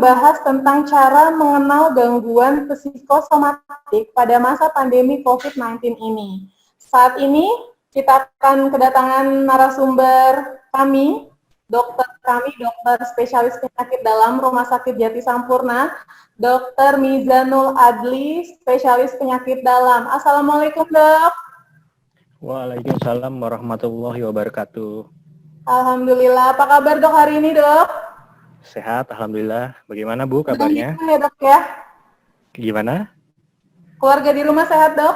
membahas tentang cara mengenal gangguan psikosomatik pada masa pandemi COVID-19 ini. Saat ini kita akan kedatangan narasumber kami, dokter spesialis penyakit dalam Rumah Sakit Jati Sampurna, Dr. Mizanul Adli, spesialis penyakit dalam. Assalamualaikum, Dok. Waalaikumsalam warahmatullahi wabarakatuh. Alhamdulillah. Apa kabar, Dok, hari ini, Dok? Sehat, alhamdulillah. Bagaimana Bu kabarnya? Ya, Dok, ya. Gimana? Keluarga di rumah sehat, Dok?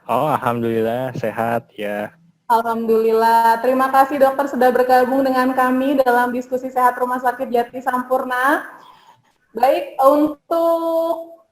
Oh, alhamdulillah sehat ya. Alhamdulillah. Terima kasih dokter sudah bergabung dengan kami dalam diskusi sehat Rumah Sakit Jati Sampurna. Baik, untuk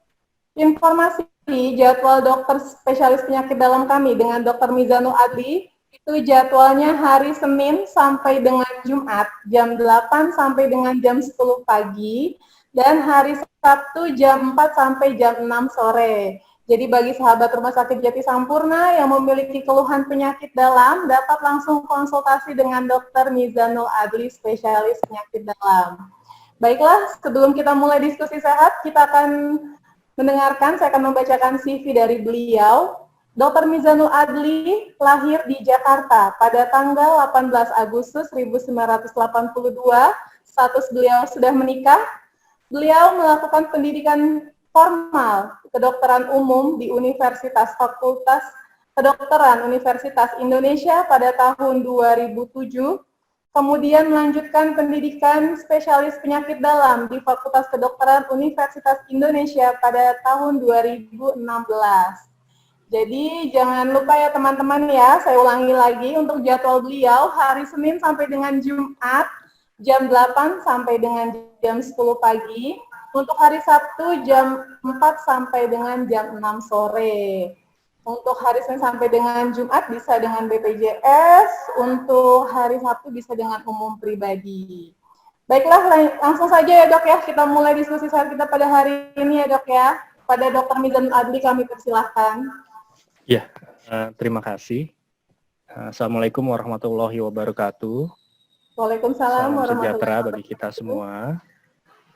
informasi jadwal dokter spesialis penyakit dalam kami dengan Dr. Mizanul Adli, itu jadwalnya hari Senin sampai dengan Jumat, jam 8 sampai dengan jam 10 pagi, dan hari Sabtu jam 4 sampai jam 6 sore. Jadi bagi sahabat Rumah Sakit Jati Sampurna yang memiliki keluhan penyakit dalam, dapat langsung konsultasi dengan Dr. Mizanul Adli, spesialis penyakit dalam. Baiklah, sebelum kita mulai diskusi sehat, kita akan mendengarkan, saya akan membacakan CV dari beliau. Dr. Mizanul Adli lahir di Jakarta pada tanggal 18 Agustus 1982. Status beliau sudah menikah. Beliau melakukan pendidikan formal kedokteran umum di Universitas Fakultas Kedokteran Universitas Indonesia pada tahun 2007. Kemudian melanjutkan pendidikan spesialis penyakit dalam di Fakultas Kedokteran Universitas Indonesia pada tahun 2016. Jadi jangan lupa ya teman-teman ya, saya ulangi lagi untuk jadwal beliau hari Senin sampai dengan Jumat jam 8 sampai dengan jam 10 pagi, untuk hari Sabtu jam 4 sampai dengan jam 6 sore. Untuk hari Senin sampai dengan Jumat bisa dengan BPJS, untuk hari Sabtu bisa dengan umum pribadi. Baiklah, langsung saja ya Dok ya, kita mulai diskusi saat kita pada hari ini ya Dok ya. Pada Dr. Mizanul Adli kami persilahkan. Ya, terima kasih. Assalamualaikum warahmatullahi wabarakatuh. Waalaikumsalam Salam warahmatullahi sejahtera wabarakatuh. bagi kita semua.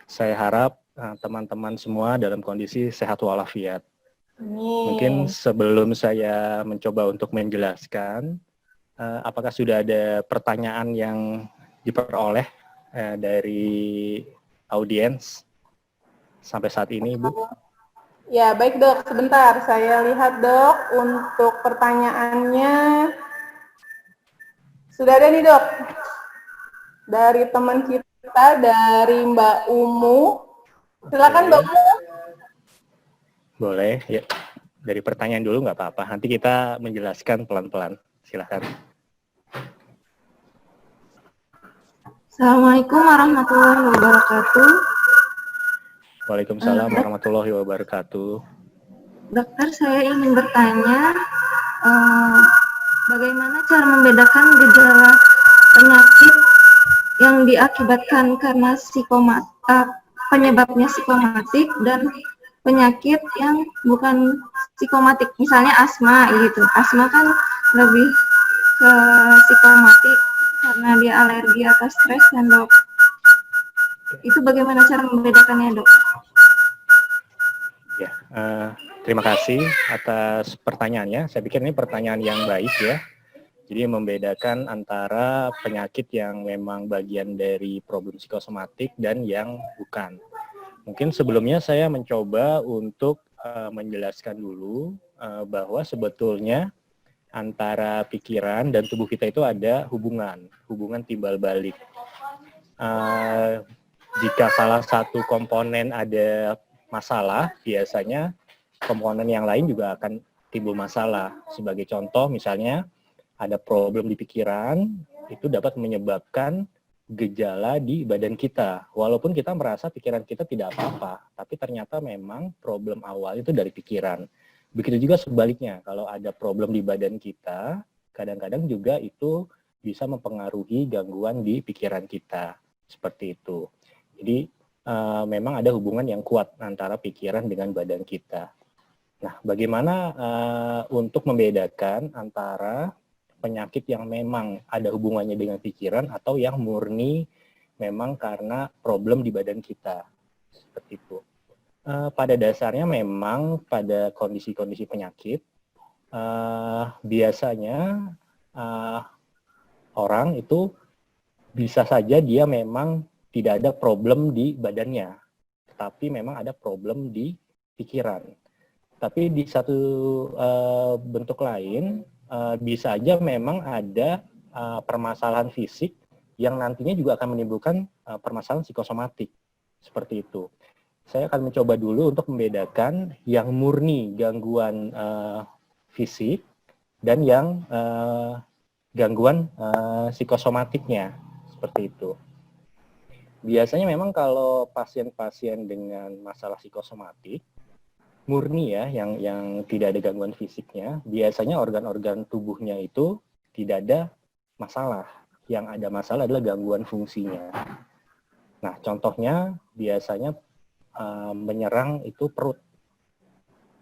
Saya harap teman-teman semua dalam kondisi sehat walafiat. Mungkin sebelum saya mencoba untuk menjelaskan, apakah sudah ada pertanyaan yang diperoleh dari audiens sampai saat ini, Bu? Ya, baik Dok. Sebentar, saya lihat Dok untuk pertanyaannya. Sudah ada nih Dok. Dari teman kita, dari Mbak Umu. Silakan Mbak Umu. Boleh, ya. Dari pertanyaan dulu nggak apa-apa. Nanti kita menjelaskan pelan-pelan. Silakan. Assalamualaikum warahmatullahi wabarakatuh. Waalaikumsalam warahmatullahi wabarakatuh. Dokter, saya ingin bertanya, bagaimana cara membedakan gejala penyakit yang diakibatkan karena penyebabnya psikomatik dan penyakit yang bukan psikomatik, misalnya asma gitu. Asma kan lebih ke psikomatik karena dia alergi atau stres kan Dok. Itu bagaimana cara membedakannya Dok? Ya, terima kasih atas pertanyaannya. Saya pikir ini pertanyaan yang baik ya. Jadi membedakan antara penyakit yang memang bagian dari problem psikosomatik dan yang bukan. Mungkin sebelumnya saya mencoba untuk menjelaskan dulu bahwa sebetulnya antara pikiran dan tubuh kita itu ada hubungan timbal balik. Jika salah satu komponen ada masalah, biasanya komponen yang lain juga akan timbul masalah. Sebagai contoh, misalnya ada problem di pikiran, itu dapat menyebabkan gejala di badan kita. Walaupun kita merasa pikiran kita tidak apa-apa, tapi ternyata memang problem awal itu dari pikiran. Begitu juga sebaliknya, kalau ada problem di badan kita, kadang-kadang juga itu bisa mempengaruhi gangguan di pikiran kita. Seperti itu. Jadi memang ada hubungan yang kuat antara pikiran dengan badan kita. Nah, bagaimana untuk membedakan antara penyakit yang memang ada hubungannya dengan pikiran atau yang murni memang karena problem di badan kita. Seperti itu. Pada dasarnya memang pada kondisi-kondisi penyakit, biasanya orang itu bisa saja dia memang tidak ada problem di badannya, tapi memang ada problem di pikiran. Tapi di satu bentuk lain, bisa aja memang ada permasalahan fisik yang nantinya juga akan menimbulkan permasalahan psikosomatik. Seperti itu. Saya akan mencoba dulu untuk membedakan yang murni gangguan fisik dan yang gangguan psikosomatiknya. Seperti itu. Biasanya memang kalau pasien-pasien dengan masalah psikosomatik, murni ya, yang tidak ada gangguan fisiknya, biasanya organ-organ tubuhnya itu tidak ada masalah. Yang ada masalah adalah gangguan fungsinya. Nah, contohnya biasanya menyerang itu perut,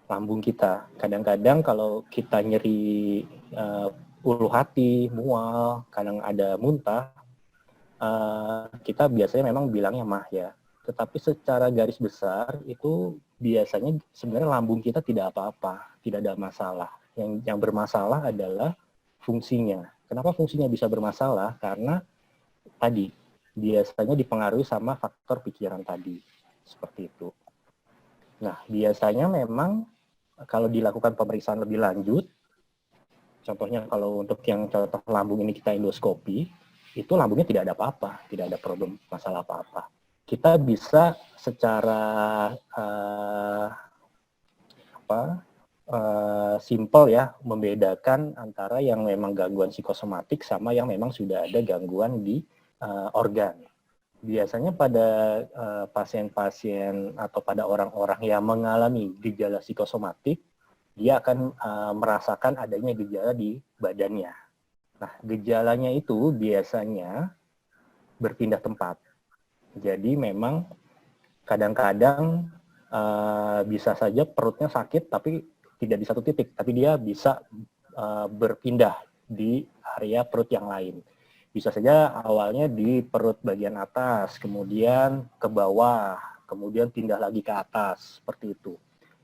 lambung kita. Kadang-kadang kalau kita nyeri ulu hati, mual, kadang ada muntah, kita biasanya memang bilangnya mah ya. Tetapi secara garis besar itu biasanya sebenarnya lambung kita tidak apa-apa, tidak ada masalah. Yang bermasalah adalah fungsinya. Kenapa fungsinya bisa bermasalah? Karena tadi biasanya dipengaruhi sama faktor pikiran tadi. Seperti itu. Nah, biasanya memang kalau dilakukan pemeriksaan lebih lanjut, contohnya kalau untuk yang contoh lambung ini kita endoskopi, itu lambungnya tidak ada apa-apa, tidak ada problem masalah apa-apa. Kita bisa secara simple ya membedakan antara yang memang gangguan psikosomatik sama yang memang sudah ada gangguan di organ. Biasanya pada pasien-pasien atau pada orang-orang yang mengalami gejala psikosomatik, dia akan merasakan adanya gejala di badannya. Nah, gejalanya itu biasanya berpindah tempat. Jadi memang kadang-kadang bisa saja perutnya sakit tapi tidak di satu titik, tapi dia bisa berpindah di area perut yang lain. Bisa saja awalnya di perut bagian atas, kemudian ke bawah, kemudian pindah lagi ke atas, seperti itu.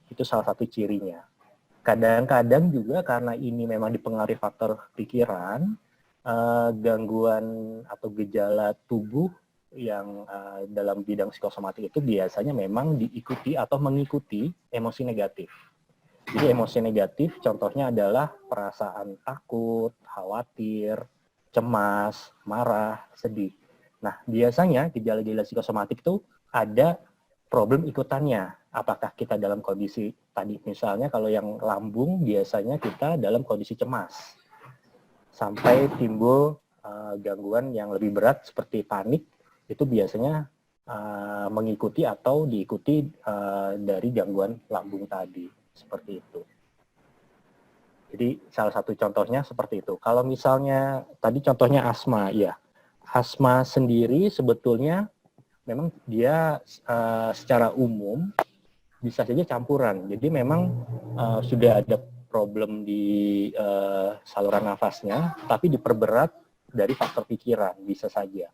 Itu salah satu cirinya. Kadang-kadang juga karena ini memang dipengaruhi faktor pikiran, gangguan atau gejala tubuh yang dalam bidang psikosomatik itu biasanya memang diikuti atau mengikuti emosi negatif. Jadi emosi negatif contohnya adalah perasaan takut, khawatir, cemas, marah, sedih. Nah, biasanya gejala-gejala psikosomatik itu ada problem ikutannya. Apakah kita dalam kondisi tadi, misalnya kalau yang lambung biasanya kita dalam kondisi cemas. Sampai timbul gangguan yang lebih berat seperti panik, itu biasanya mengikuti atau diikuti dari gangguan lambung tadi. Seperti itu. Jadi salah satu contohnya seperti itu. Kalau misalnya tadi contohnya asma, ya. Asma sendiri sebetulnya memang dia secara umum bisa saja campuran. Jadi memang sudah ada problem di saluran nafasnya, tapi diperberat dari faktor pikiran, bisa saja.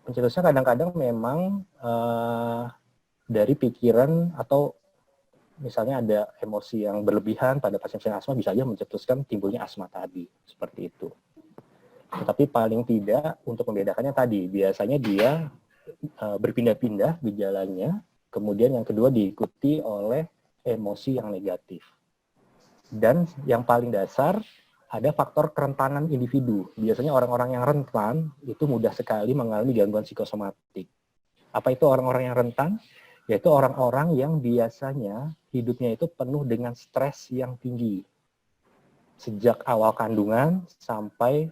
Pencetusnya kadang-kadang memang dari pikiran atau misalnya ada emosi yang berlebihan pada pasien-pasien asma bisa saja mencetuskan timbulnya asma tadi, seperti itu. Tetapi paling tidak untuk membedakannya tadi, biasanya dia berpindah-pindah gejalanya, kemudian yang kedua diikuti oleh emosi yang negatif. Dan yang paling dasar ada faktor kerentanan individu. Biasanya orang-orang yang rentan itu mudah sekali mengalami gangguan psikosomatik. Apa itu orang-orang yang rentan? Yaitu orang-orang yang biasanya hidupnya itu penuh dengan stres yang tinggi. Sejak awal kandungan sampai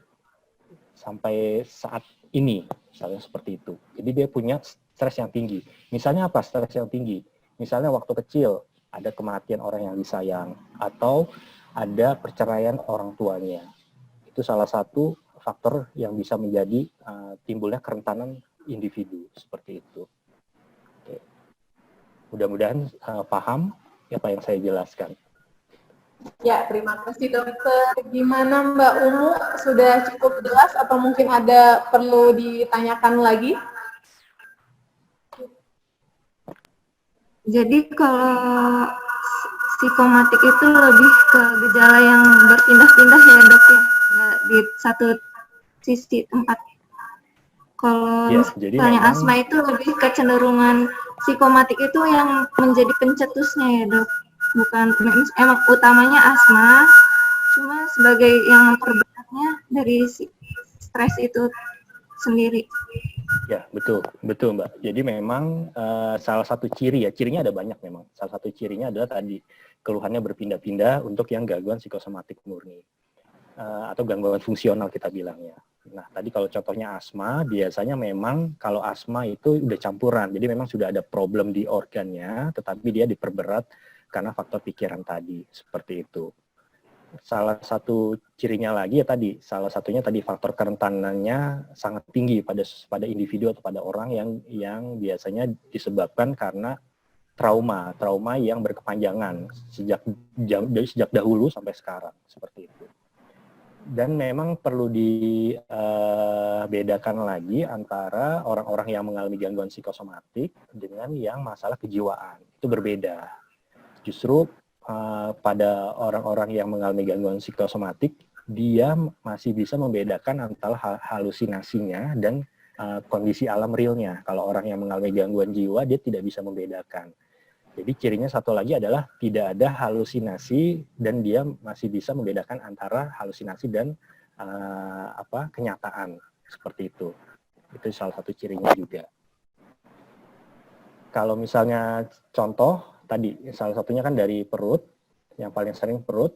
saat ini, misalnya seperti itu. Jadi dia punya stres yang tinggi. Misalnya apa stres yang tinggi? Misalnya waktu kecil ada kematian orang yang disayang atau ada perceraian orang tuanya. Itu salah satu faktor yang bisa menjadi timbulnya kerentanan individu seperti itu. Oke. Mudah-mudahan paham apa yang saya jelaskan. Ya, terima kasih dokter. Gimana Mbak Umu? Sudah cukup jelas atau mungkin ada perlu ditanyakan lagi? Jadi kalau psikomatik itu lebih ke gejala yang berpindah-pindah ya dok ya, nggak di satu sisi tempat. Kalau Ya, jadi misalnya memang asma itu lebih kecenderungan psikomatik itu yang menjadi pencetusnya ya dok, bukan emang utamanya asma, cuma sebagai yang memperberatnya dari stres itu sendiri. ya, betul, betul Mbak. Jadi memang salah satu ciri ya, cirinya ada banyak memang. Salah satu cirinya adalah tadi keluhannya berpindah-pindah untuk yang gangguan psikosomatik murni atau gangguan fungsional kita bilangnya. Nah, tadi kalau contohnya asma, biasanya memang kalau asma itu udah campuran. Jadi memang sudah ada problem di organnya, tetapi dia diperberat karena faktor pikiran tadi, seperti itu. Salah satu cirinya lagi ya tadi, salah satunya tadi faktor kerentanannya sangat tinggi pada individu atau pada orang yang biasanya disebabkan karena trauma yang berkepanjangan dari sejak dahulu sampai sekarang, seperti itu. Dan memang perlu dibedakan lagi antara orang-orang yang mengalami gangguan psikosomatik dengan yang masalah kejiwaan. Itu berbeda. Justru pada orang-orang yang mengalami gangguan psikosomatik, dia masih bisa membedakan antara halusinasinya dan kondisi alam realnya. Kalau orang yang mengalami gangguan jiwa, dia tidak bisa membedakan. Jadi cirinya satu lagi adalah tidak ada halusinasi dan dia masih bisa membedakan antara halusinasi dan kenyataan, seperti itu. Itu salah satu cirinya juga. Kalau misalnya contoh tadi salah satunya kan dari perut, yang paling sering perut.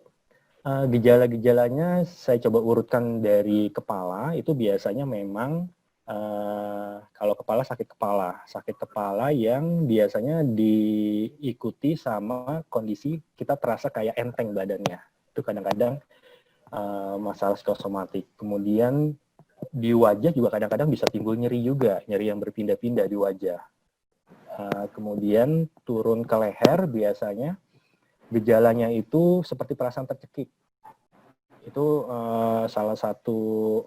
Gejala-gejalanya saya coba urutkan dari kepala, itu biasanya memang kalau kepala sakit kepala yang biasanya diikuti sama kondisi kita terasa kayak enteng badannya. Itu kadang-kadang masalah psikosomatik. Kemudian di wajah juga kadang-kadang bisa timbul nyeri juga, nyeri yang berpindah-pindah di wajah. Kemudian turun ke leher, biasanya gejalanya itu seperti perasaan tercekik. Itu salah satu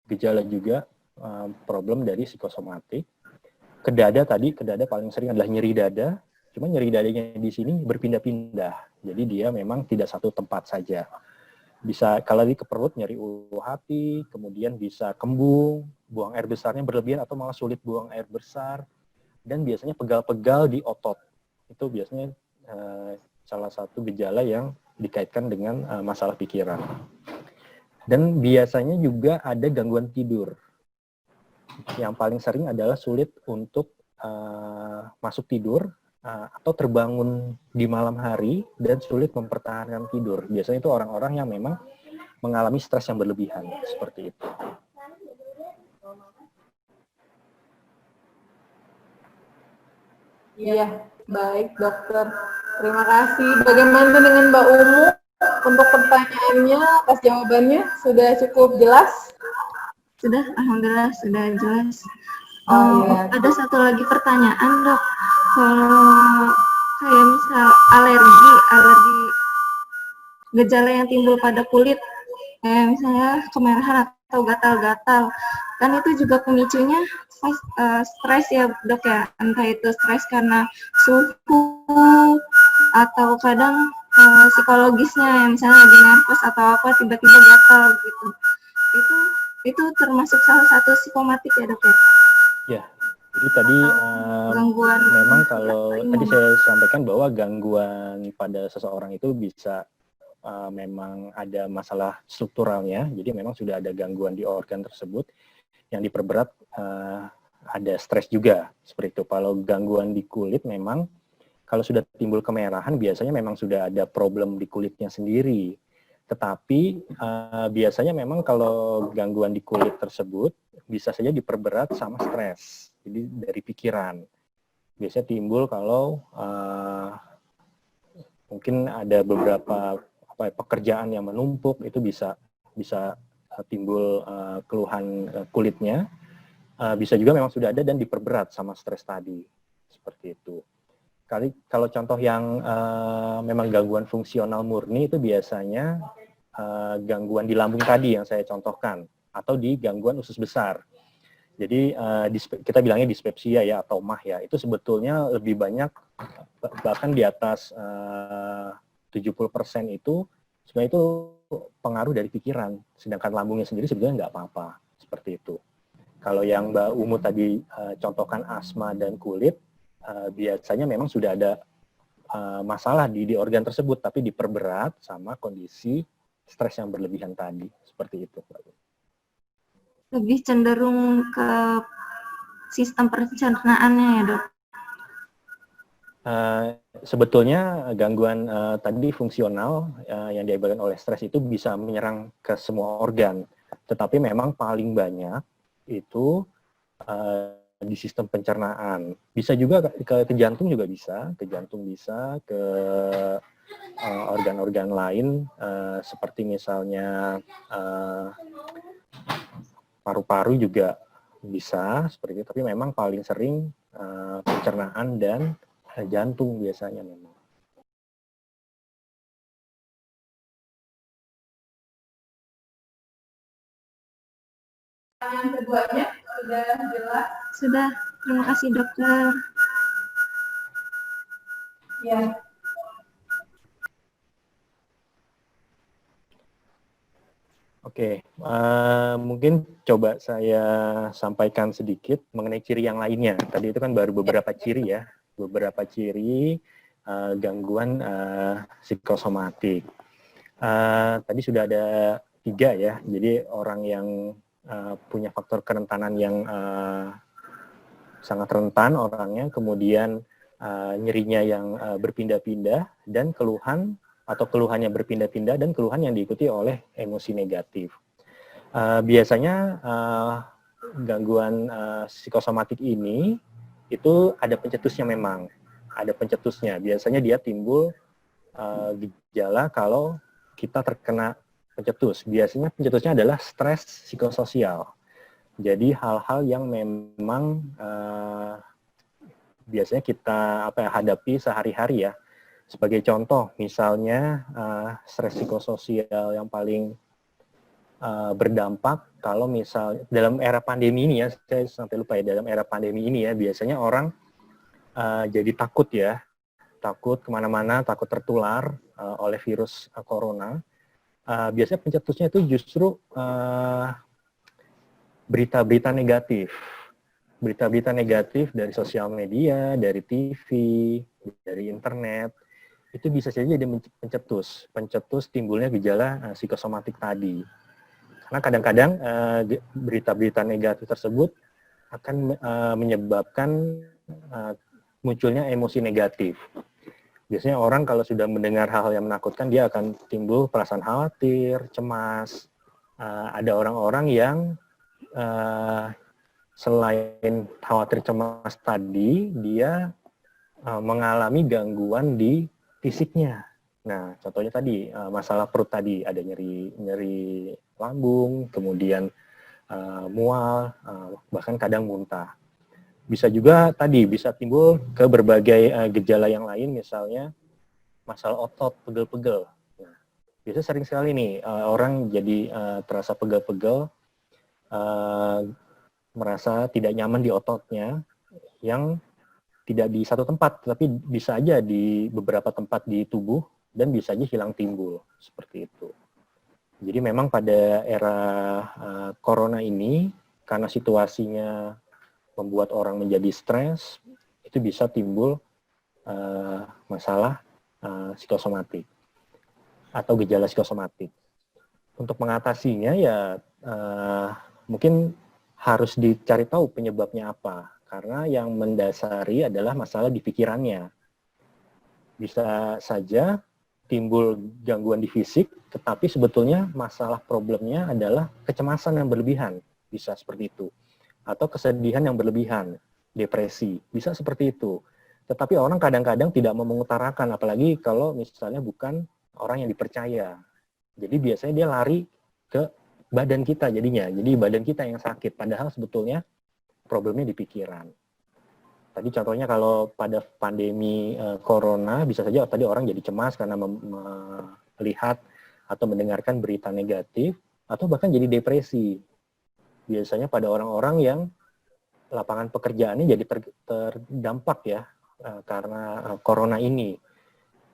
gejala juga problem dari psikosomatik. Ke dada paling sering adalah nyeri dada. Cuma nyeri dadanya di sini berpindah-pindah. Jadi dia memang tidak satu tempat saja. Bisa kalau di ke perut nyeri ulu hati, kemudian bisa kembung, buang air besarnya berlebihan atau malah sulit buang air besar. Dan biasanya pegal-pegal di otot. Itu biasanya salah satu gejala yang dikaitkan dengan masalah pikiran. Dan biasanya juga ada gangguan tidur. Yang paling sering adalah sulit untuk masuk tidur atau terbangun di malam hari dan sulit mempertahankan tidur. Biasanya itu orang-orang yang memang mengalami stres yang berlebihan, seperti itu. Iya, baik dokter. Terima kasih. Bagaimana dengan Mbak Umu? Untuk pertanyaannya, atas jawabannya sudah cukup jelas? Sudah, alhamdulillah sudah jelas. Iya. Ada satu lagi pertanyaan dok. Kalau kayak misal alergi gejala yang timbul pada kulit, kayak misalnya kemerahan atau gatal-gatal, kan itu juga pemicunya stres ya dok ya, entah itu stres karena suhu atau kadang psikologisnya, misalnya lagi nervous atau apa tiba-tiba gatal gitu. Itu termasuk salah satu psikomatik ya dok ya? Ya, jadi tadi gangguan memang kalau tadi saya sampaikan bahwa gangguan pada seseorang itu bisa memang ada masalah strukturalnya, jadi memang sudah ada gangguan di organ tersebut yang diperberat, ada stres juga, seperti itu. Kalau gangguan di kulit memang kalau sudah timbul kemerahan biasanya memang sudah ada problem di kulitnya sendiri. Tetapi biasanya memang kalau gangguan di kulit tersebut bisa saja diperberat sama stres, jadi dari pikiran. Biasanya timbul kalau mungkin ada beberapa pekerjaan yang menumpuk, itu bisa timbul keluhan kulitnya. Bisa juga memang sudah ada dan diperberat sama stres tadi, seperti itu. Kalau contoh yang memang gangguan fungsional murni itu biasanya gangguan di lambung tadi yang saya contohkan, atau di gangguan usus besar. Jadi kita bilangnya dispepsia ya atau MAH ya, itu sebetulnya lebih banyak, bahkan di atas 70% itu sebenarnya itu pengaruh dari pikiran, sedangkan lambungnya sendiri sebetulnya nggak apa-apa, seperti itu. Kalau yang Mbak Umu tadi contohkan asma dan kulit, biasanya memang sudah ada masalah di organ tersebut, tapi diperberat sama kondisi stres yang berlebihan tadi, seperti itu. Lebih cenderung ke sistem pencernaannya ya, Dok? Sebetulnya gangguan tadi fungsional yang diakibatkan oleh stres itu bisa menyerang ke semua organ, tetapi memang paling banyak itu di sistem pencernaan. Bisa juga ke jantung juga bisa, ke jantung bisa, ke organ-organ lain seperti misalnya paru-paru juga bisa seperti itu, tapi memang paling sering pencernaan dan jantung biasanya memang. Yang keduanya sudah jelas? Sudah, terima kasih dokter. Ya. Oke, mungkin coba saya sampaikan sedikit mengenai ciri yang lainnya. Tadi itu kan baru beberapa ciri ya, beberapa ciri gangguan psikosomatik. Tadi sudah ada 3 ya, jadi orang yang punya faktor kerentanan yang sangat rentan orangnya, kemudian nyerinya yang berpindah-pindah, dan keluhan atau keluhannya berpindah-pindah dan keluhan yang diikuti oleh emosi negatif. Biasanya gangguan psikosomatik ini itu ada pencetusnya memang, ada pencetusnya. Biasanya dia timbul gejala kalau kita terkena pencetus. Biasanya pencetusnya adalah stres psikososial. Jadi hal-hal yang memang biasanya kita hadapi sehari-hari ya. Sebagai contoh, misalnya stres psikososial yang paling berdampak kalau misal dalam era pandemi ini ya, saya sampai lupa ya, dalam era pandemi ini ya, biasanya orang jadi takut ya, takut kemana-mana, takut tertular oleh virus corona. Biasanya pencetusnya itu justru berita-berita negatif. Berita-berita negatif dari sosial media, dari TV, dari internet, itu bisa saja jadi pencetus timbulnya gejala psikosomatik tadi. Karena kadang-kadang berita-berita negatif tersebut akan menyebabkan munculnya emosi negatif. Biasanya orang kalau sudah mendengar hal-hal yang menakutkan, dia akan timbul perasaan khawatir, cemas. Ada orang-orang yang selain khawatir cemas tadi, dia mengalami gangguan di fisiknya. Nah, contohnya tadi masalah perut tadi, ada nyeri lambung, kemudian mual, bahkan kadang muntah. Bisa juga tadi bisa timbul ke berbagai gejala yang lain, misalnya masalah otot, pegel-pegel. Nah, biasanya sering sekali nih orang jadi terasa pegel-pegel, merasa tidak nyaman di ototnya, yang tidak di satu tempat, tapi bisa aja di beberapa tempat di tubuh, dan bisa aja hilang timbul, seperti itu. Jadi memang pada era corona ini, karena situasinya membuat orang menjadi stres, itu bisa timbul masalah psikosomatik atau gejala psikosomatik. Untuk mengatasinya ya mungkin harus dicari tahu penyebabnya apa. Karena yang mendasari adalah masalah di pikirannya. Bisa saja timbul gangguan di fisik, tetapi sebetulnya masalah problemnya adalah kecemasan yang berlebihan. Bisa seperti itu. Atau kesedihan yang berlebihan, depresi. Bisa seperti itu. Tetapi orang kadang-kadang tidak mau mengutarakan, apalagi kalau misalnya bukan orang yang dipercaya. Jadi biasanya dia lari ke badan kita jadinya. Jadi badan kita yang sakit. Padahal sebetulnya problemnya di pikiran. Tadi contohnya kalau pada pandemi corona, bisa saja tadi orang jadi cemas karena melihat atau mendengarkan berita negatif, atau bahkan jadi depresi. Biasanya pada orang-orang yang lapangan pekerjaannya jadi terdampak ya, karena corona ini.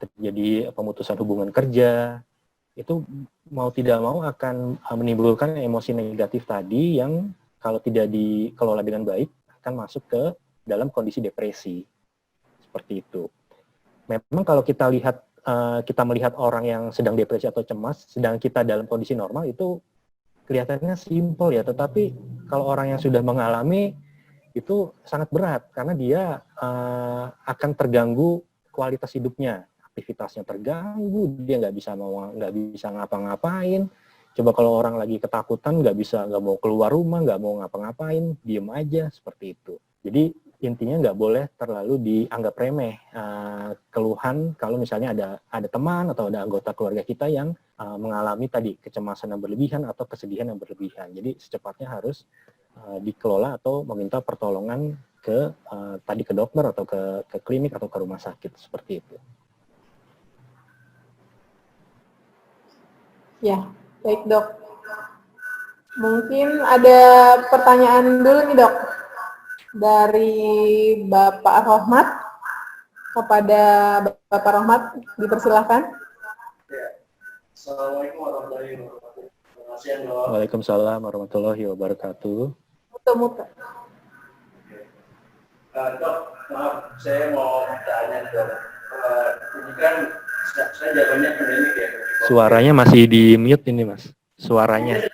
Terjadi pemutusan hubungan kerja, itu mau tidak mau akan menimbulkan emosi negatif tadi yang kalau tidak dikelola dengan baik akan masuk ke dalam kondisi depresi. Seperti itu. Memang kalau kita melihat orang yang sedang depresi atau cemas, sedang kita dalam kondisi normal, itu kelihatannya simpel ya, tetapi kalau orang yang sudah mengalami itu sangat berat karena dia akan terganggu kualitas hidupnya, aktivitasnya terganggu, dia nggak bisa ngapa-ngapain. Coba kalau orang lagi ketakutan, nggak mau keluar rumah, nggak mau ngapa-ngapain, diem aja, seperti itu. Jadi intinya nggak boleh terlalu dianggap remeh keluhan kalau misalnya ada teman atau ada anggota keluarga kita yang mengalami tadi kecemasan yang berlebihan atau kesedihan yang berlebihan. Jadi secepatnya harus dikelola atau meminta pertolongan ke dokter atau ke klinik atau ke rumah sakit, seperti itu. Ya, baik dok. Mungkin ada pertanyaan dulu nih dok dari Bapak Rohmat. Kepada Bapak Rohmat, dipersilahkan. Assalamualaikum warahmatullahi wabarakatuh. Waalaikumsalam warahmatullahi wabarakatuh. Muka. Dok, maaf, saya mau tanya dok. Ini kan saya jawabannya pandemik ya. Suaranya masih di mute ini mas. Suaranya.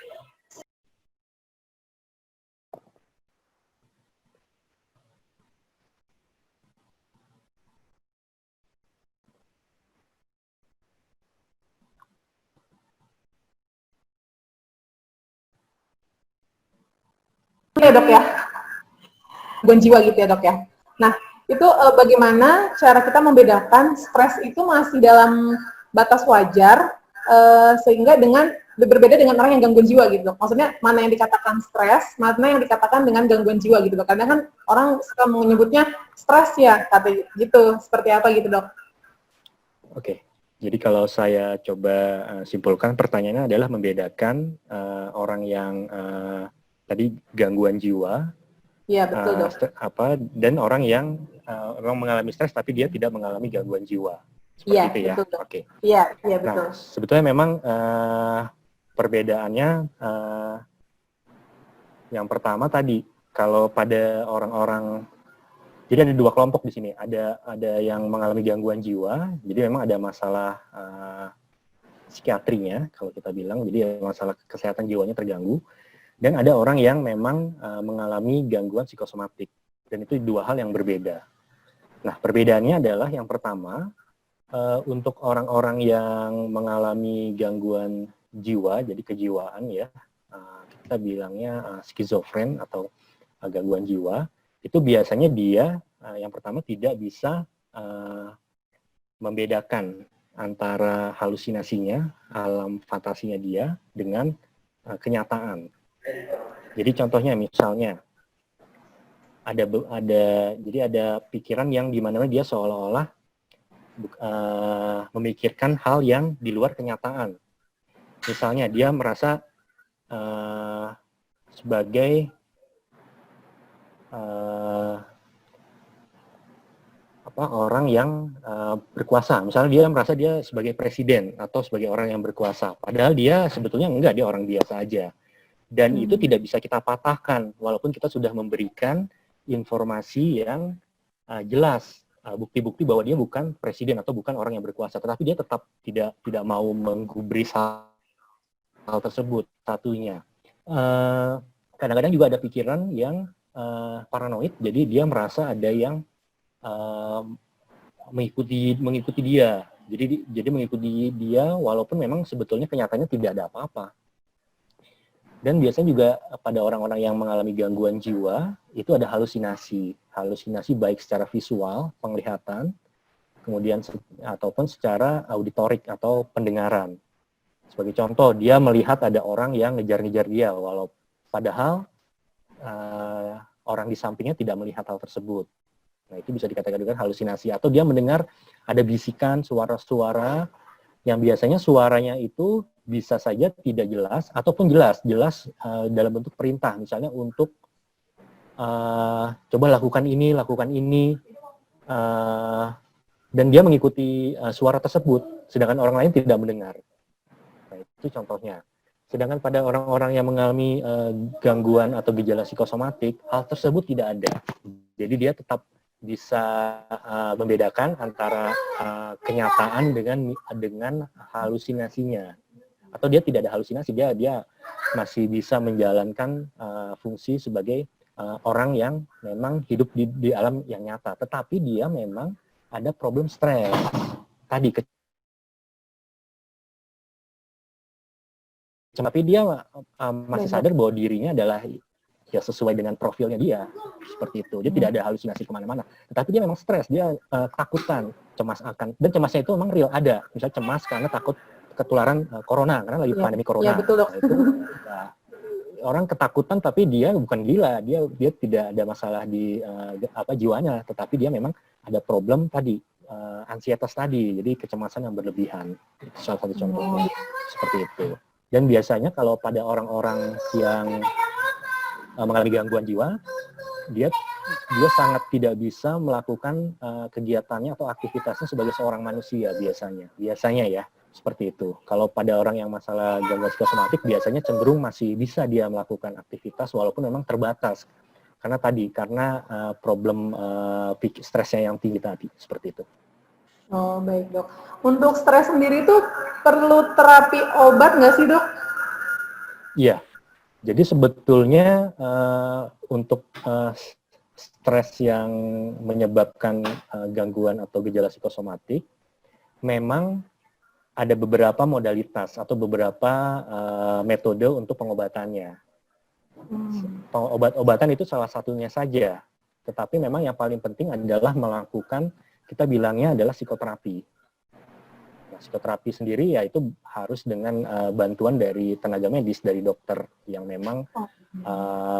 Ya dok ya, gangguan jiwa gitu ya dok ya. Nah itu bagaimana cara kita membedakan stres itu masih dalam batas wajar sehingga berbeda dengan orang yang gangguan jiwa gitu dok. Maksudnya mana yang dikatakan stres, mana yang dikatakan dengan gangguan jiwa gitu dok. Karena kan orang suka menyebutnya stres ya, kata gitu. Seperti apa gitu dok? Oke. Jadi kalau saya coba simpulkan, pertanyaannya adalah membedakan orang yang tadi gangguan jiwa, iya betul dok. Dan orang yang orang mengalami stres tapi dia tidak mengalami gangguan jiwa, seperti iya, itu ya. Betul, dok. Oke. Iya betul. Nah, sebetulnya memang perbedaannya yang pertama tadi, kalau pada orang-orang, jadi ada dua kelompok di sini, ada yang mengalami gangguan jiwa, jadi memang ada masalah psikiatrinya kalau kita bilang, jadi masalah kesehatan jiwanya terganggu. Dan ada orang yang memang mengalami gangguan psikosomatik. Dan itu dua hal yang berbeda. Nah, perbedaannya adalah yang pertama, untuk orang-orang yang mengalami gangguan jiwa, jadi kejiwaan ya, kita bilangnya skizofren atau gangguan jiwa, itu biasanya dia yang pertama tidak bisa membedakan antara halusinasinya, alam fantasinya dia, dengan kenyataan. Jadi contohnya misalnya ada pikiran yang dimana dia seolah-olah memikirkan hal yang di luar kenyataan. Misalnya dia merasa sebagai orang yang berkuasa. Misalnya dia merasa dia sebagai presiden atau sebagai orang yang berkuasa. Padahal dia sebetulnya enggak, dia orang biasa aja. Dan itu tidak bisa kita patahkan, walaupun kita sudah memberikan informasi yang jelas, bukti-bukti bahwa dia bukan presiden atau bukan orang yang berkuasa. Tetapi dia tetap tidak mau menggubris hal tersebut. Satunya, kadang-kadang juga ada pikiran yang paranoid, jadi dia merasa ada yang mengikuti dia. Jadi mengikuti dia walaupun memang sebetulnya kenyataannya tidak ada apa-apa. Dan biasanya juga pada orang-orang yang mengalami gangguan jiwa itu ada halusinasi baik secara visual, penglihatan, kemudian ataupun secara auditorik atau pendengaran. Sebagai contoh, dia melihat ada orang yang ngejar-ngejar dia, padahal orang di sampingnya tidak melihat hal tersebut. Nah, itu bisa dikatakan dengan halusinasi. Atau dia mendengar ada bisikan, suara-suara yang biasanya suaranya itu bisa saja tidak jelas ataupun jelas dalam bentuk perintah, misalnya untuk coba lakukan ini, dan dia mengikuti suara tersebut, sedangkan orang lain tidak mendengar. Nah, itu contohnya. Sedangkan pada orang-orang yang mengalami gangguan atau gejala psikosomatik, hal tersebut tidak ada. Jadi dia tetap bisa membedakan antara kenyataan dengan halusinasinya. Atau dia tidak ada halusinasi, dia masih bisa menjalankan fungsi sebagai orang yang memang hidup di alam yang nyata. Tetapi dia memang ada problem stres. Tadi tapi dia masih sadar bahwa dirinya adalah ya sesuai dengan profilnya dia, seperti itu. Dia tidak ada halusinasi kemana-mana. Tetapi dia memang stres, dia takutan, cemas akan, dan cemasnya itu memang real ada. Misalnya cemas karena takut ketularan corona, karena lagi pandemi corona. Ya, betul, Dok. Nah, itu, orang ketakutan tapi dia bukan gila, dia tidak ada masalah di jiwanya, tetapi dia memang ada problem tadi, ansietas tadi, jadi kecemasan yang berlebihan. Itu salah satu contohnya seperti itu. Dan biasanya kalau pada orang-orang yang mengalami gangguan jiwa, dia sangat tidak bisa melakukan kegiatannya atau aktivitasnya sebagai seorang manusia biasanya ya, seperti itu. Kalau pada orang yang masalah gangguan psikosomatik biasanya cenderung masih bisa dia melakukan aktivitas walaupun memang terbatas karena problem stresnya yang tinggi tadi, seperti itu. Oh, baik, Dok. Untuk stres sendiri itu perlu terapi obat nggak sih, Dok? Iya. Jadi sebetulnya untuk stres yang menyebabkan gangguan atau gejala psikosomatik, memang ada beberapa modalitas atau beberapa metode untuk pengobatannya. Obat-obatan itu salah satunya saja. Tetapi memang yang paling penting adalah melakukan, kita bilangnya adalah psikoterapi. Nah, psikoterapi sendiri ya itu harus dengan bantuan dari tenaga medis, dari dokter yang memang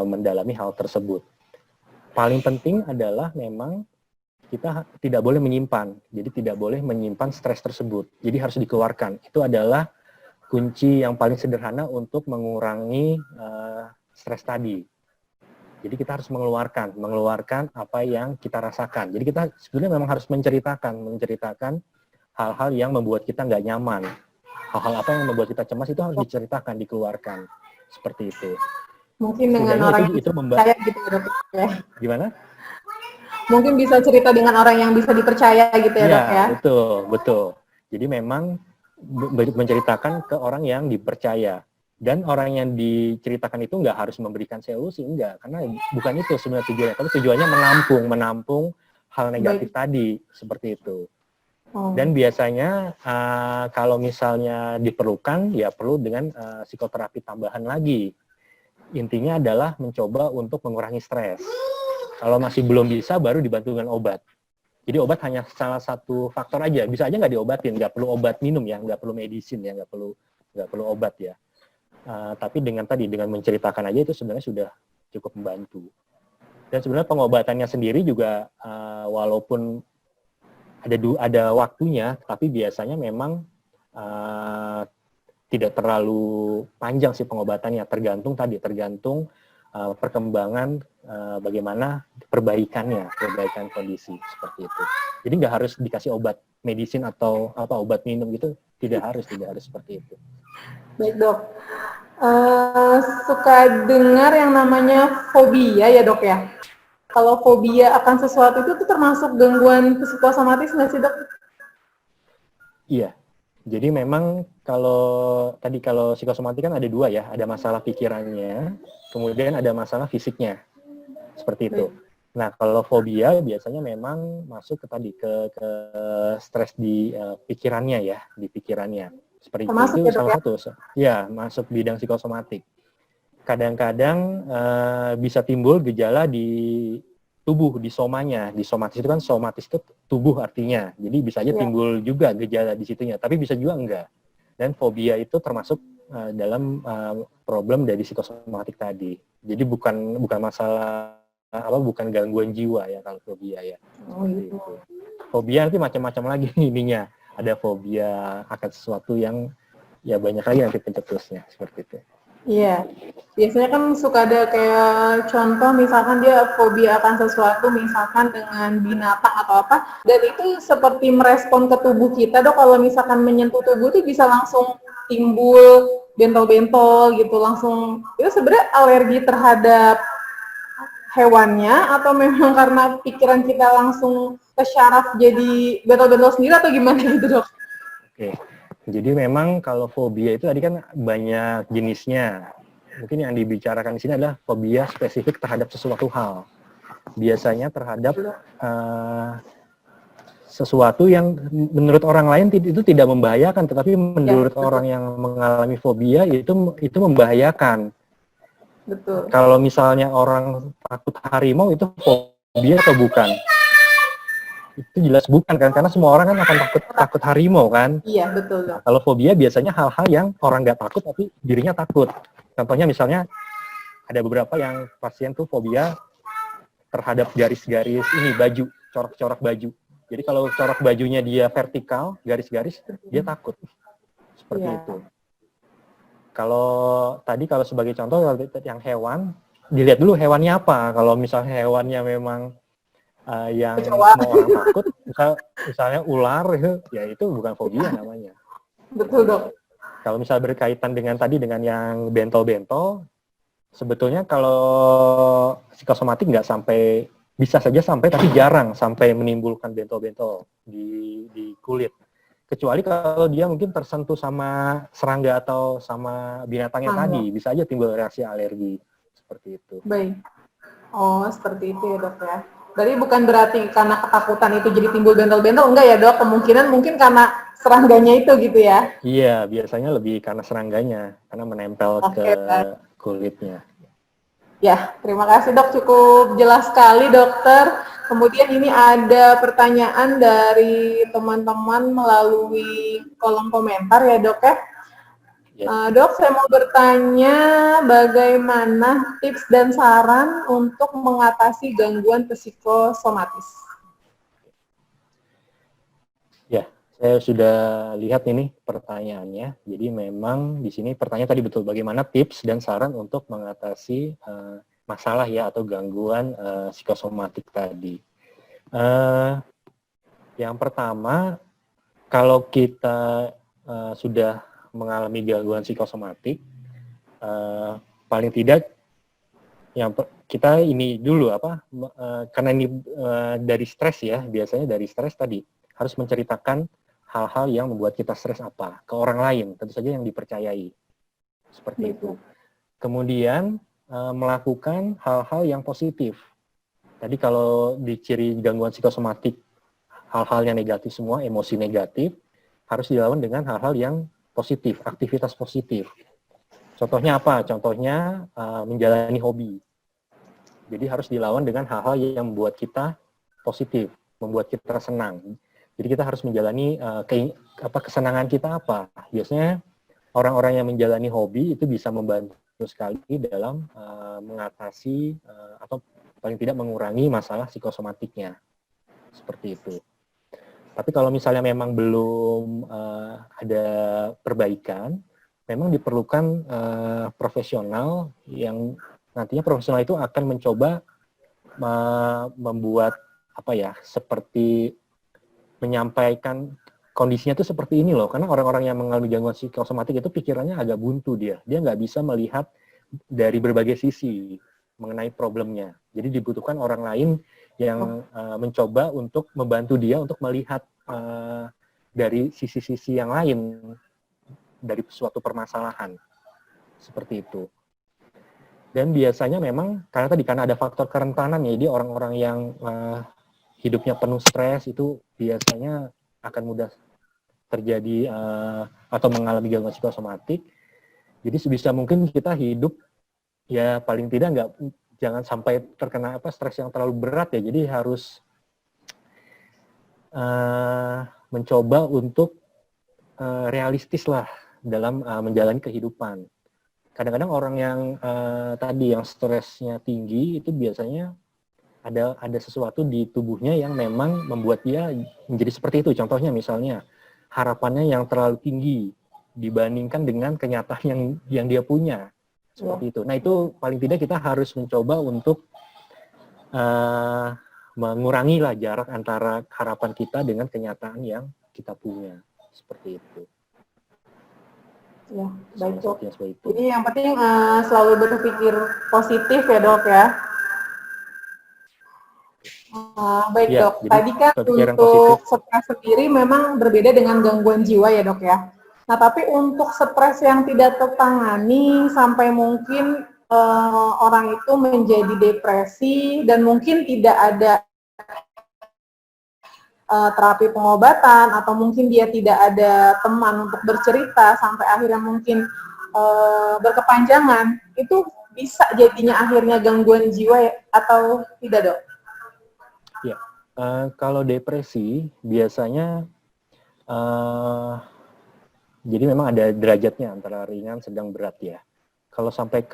mendalami hal tersebut. Paling penting adalah memang kita tidak boleh menyimpan. Jadi tidak boleh menyimpan stres tersebut. Jadi harus dikeluarkan. Itu adalah kunci yang paling sederhana untuk mengurangi stres tadi. Jadi kita harus mengeluarkan apa yang kita rasakan. Jadi kita sebenarnya memang harus menceritakan hal-hal yang membuat kita nggak nyaman. Hal-hal apa yang membuat kita cemas itu harus diceritakan, dikeluarkan. Seperti itu. Mungkin dengan orang yang percaya gitu ya, Dok. Ya. Gimana? Mungkin bisa cerita dengan orang yang bisa dipercaya gitu ya, Dok ya? Betul. Jadi memang menceritakan ke orang yang dipercaya. Dan orang yang diceritakan itu nggak harus memberikan solusi, enggak. Karena bukan itu sebenarnya tujuannya. Tapi tujuannya menampung hal negatif tadi, seperti itu. Dan biasanya kalau misalnya diperlukan, ya perlu dengan psikoterapi tambahan lagi. Intinya adalah mencoba untuk mengurangi stres. Kalau masih belum bisa, baru dibantu dengan obat. Jadi obat hanya salah satu faktor aja. Bisa aja nggak diobatin, nggak perlu obat minum ya, nggak perlu medisin ya, nggak perlu obat ya. Tapi dengan menceritakan aja itu sebenarnya sudah cukup membantu. Dan sebenarnya pengobatannya sendiri juga walaupun ada waktunya, tapi biasanya memang tidak terlalu panjang sih pengobatannya. Tergantung perkembangan bagaimana perbaikan kondisi seperti itu. Jadi nggak harus dikasih obat medisin atau obat minum gitu, tidak harus seperti itu. Baik, Dok. Suka dengar yang namanya fobia ya, Dok ya? Kalau fobia akan sesuatu itu tuh termasuk gangguan psikosomatis nggak sih, Dok? Iya. Jadi memang kalau psikosomatik kan ada dua ya, ada masalah pikirannya, kemudian ada masalah fisiknya. Seperti itu. Nah, kalau fobia biasanya memang masuk ke stres di pikirannya ya, di pikirannya. Seperti termasuk itu ya, salah satu. Ya, masuk bidang psikosomatik. Kadang-kadang bisa timbul gejala di tubuh, di somanya. Di somatis itu kan, somatis itu tubuh artinya. Jadi bisa aja timbul juga gejala di situnya, tapi bisa juga enggak. Dan fobia itu termasuk dalam problem dari psikosomatik tadi. Jadi bukan masalah bukan gangguan jiwa ya kalau fobia ya. Oh, gitu. Fobia nanti macam-macam lagi ininya. Ada fobia akan sesuatu yang ya banyak lagi nanti pencetusnya seperti itu. Iya. Biasanya kan suka ada kayak contoh misalkan dia fobia akan sesuatu misalkan dengan binatang atau apa, dan itu seperti merespon ke tubuh kita dok, kalau misalkan menyentuh tubuh itu bisa langsung timbul bentol-bentol gitu, langsung itu sebenarnya alergi terhadap hewannya atau memang karena pikiran kita langsung ke syaraf jadi bentol-bentol sendiri atau gimana gitu dok? Oke, jadi memang kalau fobia itu tadi kan banyak jenisnya. Mungkin yang dibicarakan di sini adalah fobia spesifik terhadap sesuatu hal. Biasanya terhadap sesuatu yang menurut orang lain itu tidak membahayakan, tetapi menurut orang yang mengalami fobia itu membahayakan. Betul. Kalau misalnya orang takut harimau itu fobia atau bukan? Itu jelas bukan kan, karena semua orang kan akan takut harimau kan. Iya betul. Nah, kalau fobia biasanya hal-hal yang orang nggak takut tapi dirinya takut. Contohnya misalnya ada beberapa yang pasien tuh fobia terhadap garis-garis ini baju, corak-corak baju. Jadi kalau corak bajunya dia vertikal, garis-garis, dia takut. Seperti itu. Kalau sebagai contoh yang hewan, dilihat dulu hewannya apa. Kalau misalnya hewannya memang yang semua orang takut, misalnya ular, ya itu bukan fobia namanya. Betul dok. Kalau misalnya berkaitan dengan tadi dengan yang bentol-bentol, sebetulnya kalau psikosomatik nggak sampai, bisa saja sampai tapi jarang sampai menimbulkan bentol-bentol di kulit. Kecuali kalau dia mungkin tersentuh sama serangga atau sama binatangnya tadi, bisa aja timbul reaksi alergi seperti itu. Baik. Oh, seperti itu ya dok ya. Berarti bukan berarti karena ketakutan itu jadi timbul bentol-bentol, enggak ya dok? Kemungkinan mungkin karena serangganya itu gitu ya? Iya, biasanya lebih karena serangganya, karena menempel ke kulitnya. Ya, terima kasih dok, cukup jelas sekali dokter. Kemudian ini ada pertanyaan dari teman-teman melalui kolom komentar ya dok ya. Dok, saya mau bertanya bagaimana tips dan saran untuk mengatasi gangguan psikosomatis? Ya, saya sudah lihat ini pertanyaannya. Jadi memang di sini pertanyaan tadi betul, bagaimana tips dan saran untuk mengatasi masalah ya atau gangguan psikosomatik tadi. Yang pertama, kalau kita sudah mengalami gangguan psikosomatik, paling tidak yang kita ini dulu karena ini dari stres ya, biasanya dari stres tadi harus menceritakan hal-hal yang membuat kita stres apa ke orang lain, tentu saja yang dipercayai, seperti itu. Kemudian melakukan hal-hal yang positif. Tadi kalau di ciri gangguan psikosomatik, hal-hal yang negatif semua, emosi negatif, harus dilawan dengan hal-hal yang positif, aktivitas positif. Contohnya apa? Contohnya menjalani hobi. Jadi harus dilawan dengan hal-hal yang membuat kita positif, membuat kita senang. Jadi kita harus menjalani kesenangan kita apa. Biasanya orang-orang yang menjalani hobi itu bisa membantu sekali dalam mengatasi atau paling tidak mengurangi masalah psikosomatiknya. Seperti itu. Tapi kalau misalnya memang belum ada perbaikan, memang diperlukan profesional yang nantinya profesional itu akan mencoba membuat seperti menyampaikan kondisinya itu seperti ini loh. Karena orang-orang yang mengalami gangguan psikosomatik itu pikirannya agak buntu dia nggak bisa melihat dari berbagai sisi mengenai problemnya. Jadi dibutuhkan orang lain yang mencoba untuk membantu dia untuk melihat dari sisi-sisi yang lain dari suatu permasalahan. Seperti itu. Dan biasanya memang karena ada faktor kerentanan ya, jadi orang-orang yang hidupnya penuh stres itu biasanya akan mudah terjadi atau mengalami gangguan psikosomatik. Jadi sebisa mungkin kita hidup ya paling tidak jangan sampai terkena stres yang terlalu berat ya. Jadi harus mencoba untuk realistis lah dalam menjalani kehidupan. Kadang-kadang orang yang tadi yang stresnya tinggi itu biasanya ada sesuatu di tubuhnya yang memang membuat dia menjadi seperti itu. Contohnya misalnya harapannya yang terlalu tinggi dibandingkan dengan kenyataan yang dia punya. Seperti itu. Nah, itu paling tidak kita harus mencoba untuk mengurangi lah jarak antara harapan kita dengan kenyataan yang kita punya. Seperti itu. Ya, baik dok. Seperti itu. Jadi yang penting selalu berpikir positif ya dok ya. Baik Ya, dok, jadi tadi kan pikiran untuk positif. stres sendiri memang berbeda dengan gangguan jiwa ya dok ya. Nah tapi untuk stres yang tidak tertangani sampai mungkin orang itu menjadi depresi dan mungkin tidak ada terapi pengobatan atau mungkin dia tidak ada teman untuk bercerita sampai akhirnya mungkin berkepanjangan, itu bisa jadinya akhirnya gangguan jiwa ya, atau tidak dok? Ya, kalau depresi biasanya jadi memang ada derajatnya antara ringan, sedang, berat ya. Kalau sampai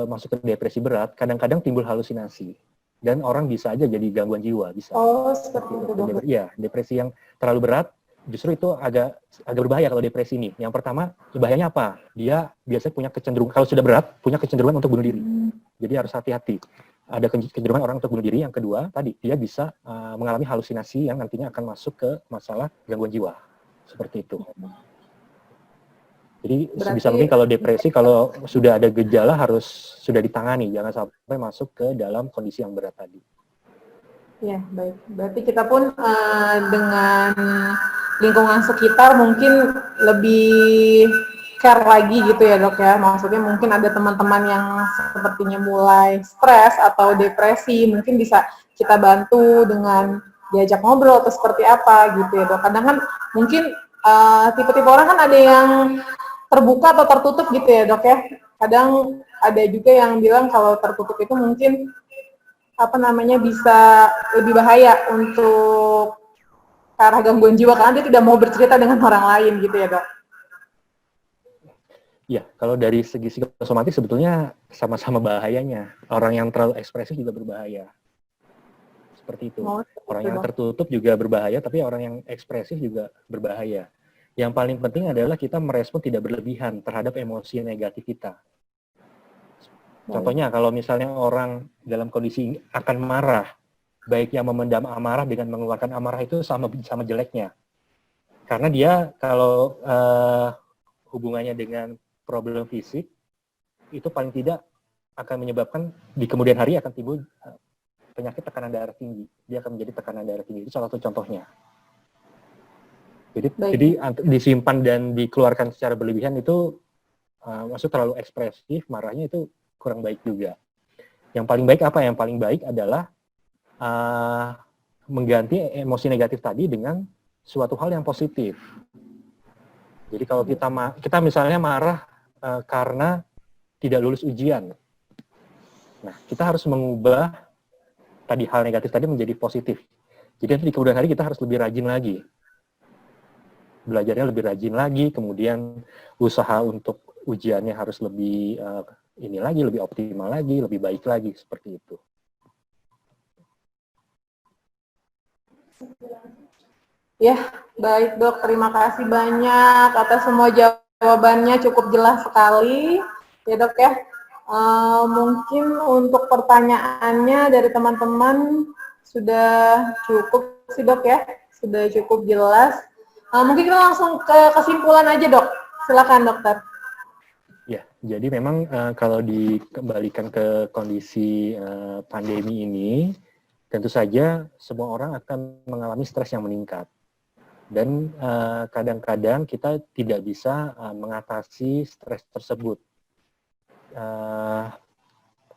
masuk ke depresi berat, kadang-kadang timbul halusinasi dan orang bisa aja jadi gangguan jiwa, bisa. Oh, seperti itu dok. Iya, depresi yang terlalu berat justru itu agak berbahaya kalau depresi ini. Yang pertama, bahayanya apa? Dia biasanya punya kecenderungan, kalau sudah berat, punya kecenderungan untuk bunuh diri. Jadi harus hati-hati. Ada kecenderungan orang untuk bunuh diri. Yang kedua, tadi dia bisa mengalami halusinasi yang nantinya akan masuk ke masalah gangguan jiwa. Seperti itu. Jadi sebisa mungkin kalau depresi, kalau sudah ada gejala harus sudah ditangani, jangan sampai masuk ke dalam kondisi yang berat tadi. Ya, baik. Berarti kita pun dengan lingkungan sekitar mungkin lebih care lagi gitu ya dok ya. Maksudnya mungkin ada teman-teman yang sepertinya mulai stres atau depresi, mungkin bisa kita bantu dengan diajak ngobrol atau seperti apa gitu ya dok. Kadang kan mungkin tipe-tipe orang kan ada yang terbuka atau tertutup gitu ya dok ya. Kadang ada juga yang bilang kalau tertutup itu mungkin bisa lebih bahaya untuk ke arah gangguan jiwa karena dia tidak mau bercerita dengan orang lain gitu ya dok. Ya, kalau dari segi psikosomatik sebetulnya sama-sama bahayanya. Orang yang terlalu ekspresif juga berbahaya. Seperti itu. Orang yang tertutup juga berbahaya, tapi orang yang ekspresif juga berbahaya. Yang paling penting adalah kita merespon tidak berlebihan terhadap emosi negatif kita. Contohnya kalau misalnya orang dalam kondisi akan marah, baik yang memendam amarah dengan mengeluarkan amarah itu sama jeleknya. Karena dia kalau hubungannya dengan problem fisik, itu paling tidak akan menyebabkan di kemudian hari akan timbul penyakit tekanan darah tinggi. Dia akan menjadi tekanan darah tinggi. Itu salah satu contohnya. Jadi disimpan dan dikeluarkan secara berlebihan itu maksud terlalu ekspresif, marahnya itu kurang baik juga. Yang paling baik apa? Yang paling baik adalah mengganti emosi negatif tadi dengan suatu hal yang positif. Jadi kalau kita misalnya marah karena tidak lulus ujian, nah kita harus mengubah tadi hal negatif tadi menjadi positif. Jadi nanti di kemudian hari kita harus lebih rajin lagi. Belajarnya lebih rajin lagi, kemudian usaha untuk ujiannya harus lebih lebih optimal lagi, lebih baik lagi, seperti itu. Ya, baik dok, terima kasih banyak atas semua jawabannya, cukup jelas sekali. Ya dok ya, mungkin untuk pertanyaannya dari teman-teman sudah cukup sih dok ya, sudah cukup jelas. Mungkin kita langsung ke kesimpulan aja dok, silakan dokter. Ya, jadi memang kalau dikembalikan ke kondisi pandemi ini, tentu saja semua orang akan mengalami stres yang meningkat. Dan kadang-kadang kita tidak bisa mengatasi stres tersebut.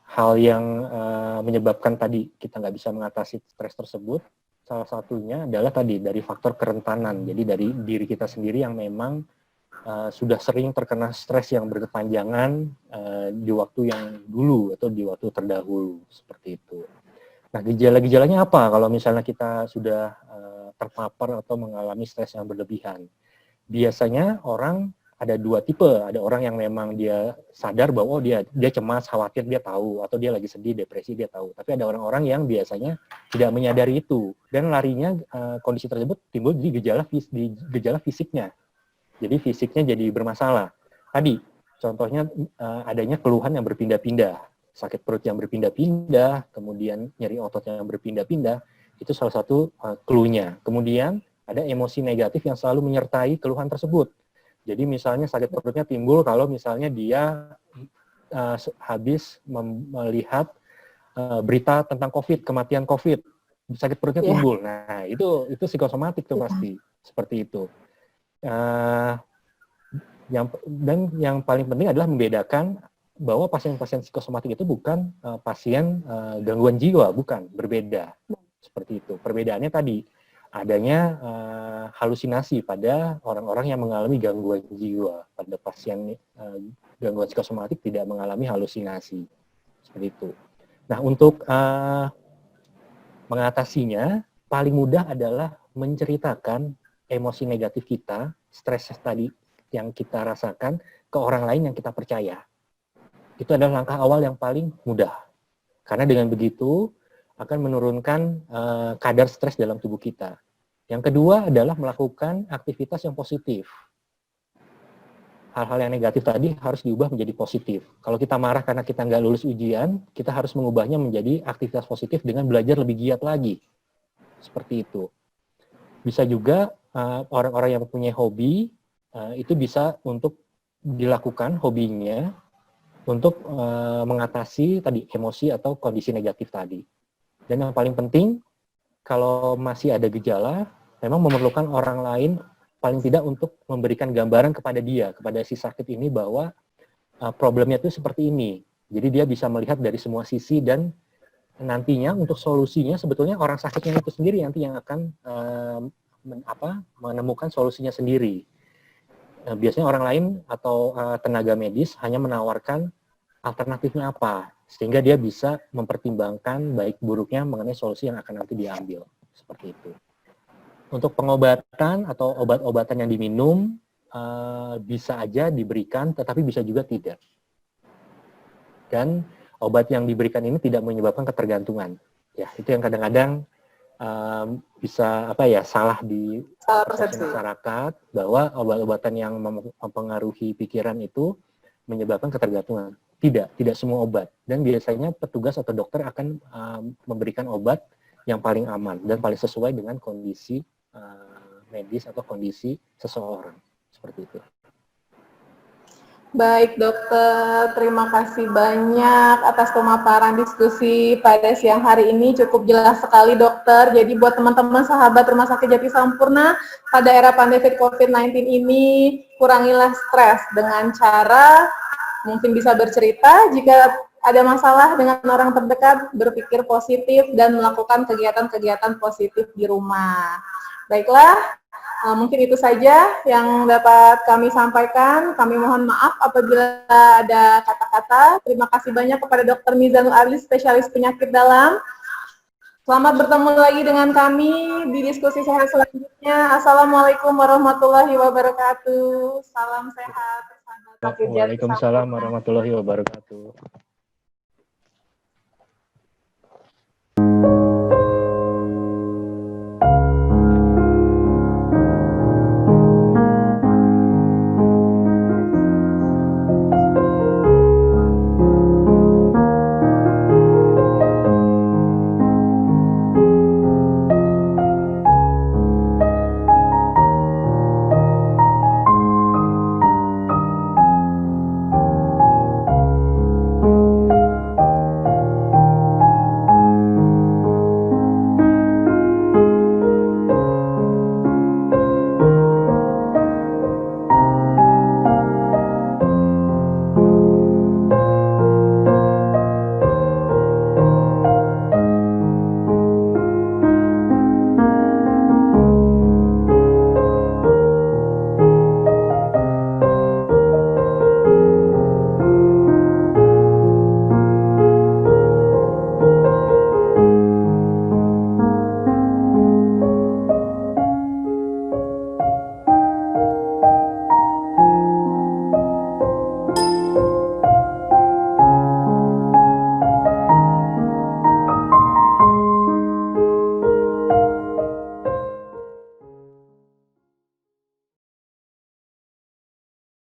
Hal yang menyebabkan tadi kita nggak bisa mengatasi stres tersebut, salah satunya adalah tadi dari faktor kerentanan. Jadi dari diri kita sendiri yang memang sudah sering terkena stres yang berkepanjangan di waktu yang dulu atau di waktu terdahulu, seperti itu. Nah, gejala-gejalanya apa kalau misalnya kita sudah terpapar atau mengalami stres yang berlebihan? Biasanya orang ada dua tipe. Ada orang yang memang dia sadar bahwa dia cemas, khawatir, dia tahu, atau dia lagi sedih, depresi, dia tahu. Tapi ada orang-orang yang biasanya tidak menyadari itu dan larinya kondisi tersebut timbul di gejala fisiknya. Jadi fisiknya jadi bermasalah. Tadi Contohnya adanya keluhan yang berpindah-pindah, sakit perut yang berpindah-pindah, kemudian nyeri otot yang berpindah-pindah, itu salah satu clue-nya. Kemudian ada emosi negatif yang selalu menyertai keluhan tersebut. Jadi misalnya sakit perutnya timbul kalau misalnya dia habis melihat berita tentang COVID, kematian COVID, sakit perutnya timbul. Nah, itu psikosomatik tuh pasti, seperti itu. Yang paling penting adalah membedakan bahwa pasien-pasien psikosomatik itu bukan pasien gangguan jiwa, bukan, berbeda. Seperti itu. Perbedaannya tadi, adanya halusinasi pada orang-orang yang mengalami gangguan jiwa. Pada pasien gangguan psikosomatik tidak mengalami halusinasi. Seperti itu. Nah, untuk mengatasinya, paling mudah adalah menceritakan emosi negatif kita, stres tadi yang kita rasakan ke orang lain yang kita percaya. Itu adalah langkah awal yang paling mudah. Karena dengan begitu akan menurunkan kadar stres dalam tubuh kita. Yang kedua adalah melakukan aktivitas yang positif. Hal-hal yang negatif tadi harus diubah menjadi positif. Kalau kita marah karena kita nggak lulus ujian, kita harus mengubahnya menjadi aktivitas positif dengan belajar lebih giat lagi. Seperti itu. Bisa juga orang-orang yang mempunyai hobi, itu bisa untuk dilakukan hobinya untuk mengatasi tadi emosi atau kondisi negatif tadi. Dan yang paling penting, kalau masih ada gejala, memang memerlukan orang lain paling tidak untuk memberikan gambaran kepada dia, kepada si sakit ini bahwa problemnya itu seperti ini. Jadi dia bisa melihat dari semua sisi dan nantinya untuk solusinya sebetulnya orang sakitnya itu sendiri nanti yang akan menemukan solusinya sendiri. Biasanya orang lain atau tenaga medis hanya menawarkan alternatifnya apa, sehingga dia bisa mempertimbangkan baik buruknya mengenai solusi yang akan nanti diambil. Seperti itu. Untuk pengobatan atau obat-obatan yang diminum, bisa aja diberikan, tetapi bisa juga tidak. Dan obat yang diberikan ini tidak menyebabkan ketergantungan. Ya, itu yang kadang-kadang bisa salah di persepsi masyarakat bahwa obat-obatan yang mempengaruhi pikiran itu menyebabkan ketergantungan. Tidak semua obat. Dan biasanya petugas atau dokter akan memberikan obat yang paling aman dan paling sesuai dengan kondisi medis atau kondisi seseorang. Seperti itu. Baik dokter, terima kasih banyak atas pemaparan diskusi pada siang hari ini, cukup jelas sekali dokter. Jadi buat teman-teman sahabat Rumah Sakit Jati Sampurna, pada era pandemi COVID-19 ini, kurangilah stres dengan cara mungkin bisa bercerita, jika ada masalah dengan orang terdekat, berpikir positif dan melakukan kegiatan-kegiatan positif di rumah. Baiklah, mungkin itu saja yang dapat kami sampaikan. Kami mohon maaf apabila ada kata-kata. Terima kasih banyak kepada Dr. Mizanul Adli, spesialis penyakit dalam. Selamat bertemu lagi dengan kami di diskusi sehat selanjutnya. Assalamualaikum warahmatullahi wabarakatuh. Salam sehat. Waalaikumsalam warahmatullahi wabarakatuh.